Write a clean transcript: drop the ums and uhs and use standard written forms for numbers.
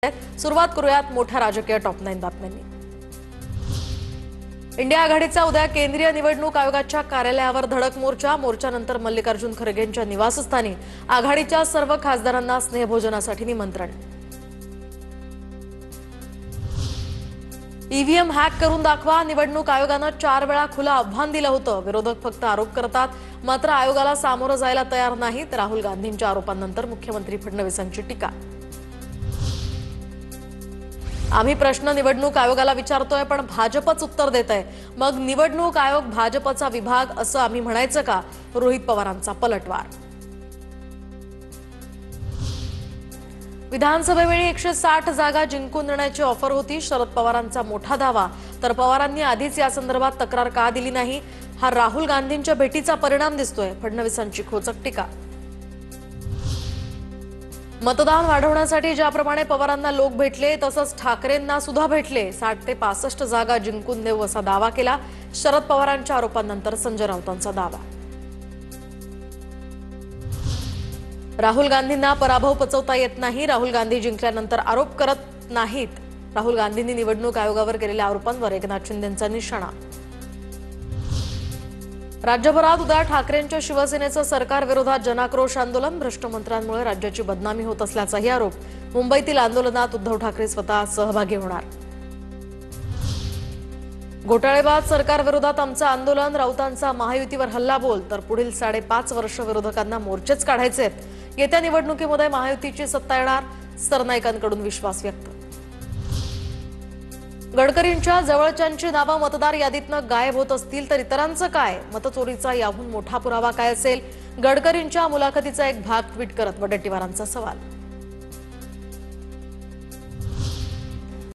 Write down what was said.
सुरुवात करूयात मोठ्या राजकीय टॉप 9 बातम्यांनी। इंडिया आघाडीचा उद्या केंद्रीय निवडणूक आयोगाच्या कार्यालयावर धडक मोर्चानंतर मल्लिकार्जुन खरगेंच्या निवासस्थानी आघाडीच्या सर्व खासदारांना स्नेहभोजनासाठी निमंत्रण। ईव्हीएम हॅक करून दाखवा, निवडणूक आयोगाने 4 वेळा खुलं आव्हान दिलं होतं। विरोधक फक्त आरोप करतात, मात्र आयोगाला सामोरं जायला तयार नाहीत। राहुल गांधींच्या आरोपांनंतर मुख्यमंत्री फडणवीसांची टीका। आम्ही प्रश्न निवडणूक आयोगाला विचारतोय, पण भाजपच उत्तर देत आहे। मग निवडणूक आयोग भाजपचा विभाग असं आम्ही म्हणायचं का? रोहित पवारांचा पलटवार। विधानसभेवेळी 160 जागा जिंकून देण्याची ऑफर होती। शरद पवारांचा मोठा दावा, तर पवारांनी आधीच या संदर्भात तक्रार का दिली नाही? हा राहुल गांधींच्या भेटीचा परिणाम दिसतोय। फडणवीसांची खोचक टीका। मतदान वाढवण्यासाठी ज्याप्रमाणे पवारांना लोक भेटले, तसंच ठाकरेंना सुद्धा भेटले। 60 ते 65 जागा जिंकून देऊ असा दावा केला। शरद पवारांच्या आरोपांनंतर संजय राऊतांचा दावा। राहुल गांधींना पराभव पचवता येत नाही। राहुल गांधी जिंकल्यानंतर आरोप करत नाहीत। राहुल गांधींनी निवडणूक आयोगावर केलेल्या आरोपांवर एकनाथ शिंदेंचा निशाणा। राज्यभरात उद्या ठाकरेंच्या शिवसेनेचं सरकार विरोधात जनाक्रोश आंदोलन। भ्रष्ट मंत्र्यांमुळे राज्याची बदनामी होत असल्याचाही आरोप। मुंबईतील आंदोलनात उद्धव ठाकरे स्वतः सहभागी होणार। घोटाळेबाज सरकार विरोधात आमचं आंदोलन। राऊतांचा महायुतीवर हल्लाबोल, तर पुढील 5.5 वर्ष विरोधकांना मोर्चेच काढायचेत। येत्या निवडणुकीमध्ये महायुतीची सत्ता येणार, सरनाईकांकडून विश्वास व्यक्त। गडकरींच्या जवळच्यांची नावं मतदार यादीतनं गायब होत असतील तर इतरांचं काय? मतचोरीचा याहून मोठा पुरावा काय असेल? गडकरींच्या मुलाखतीचा एक भाग ट्विट करत वडेट्टीवारांचा सवाल।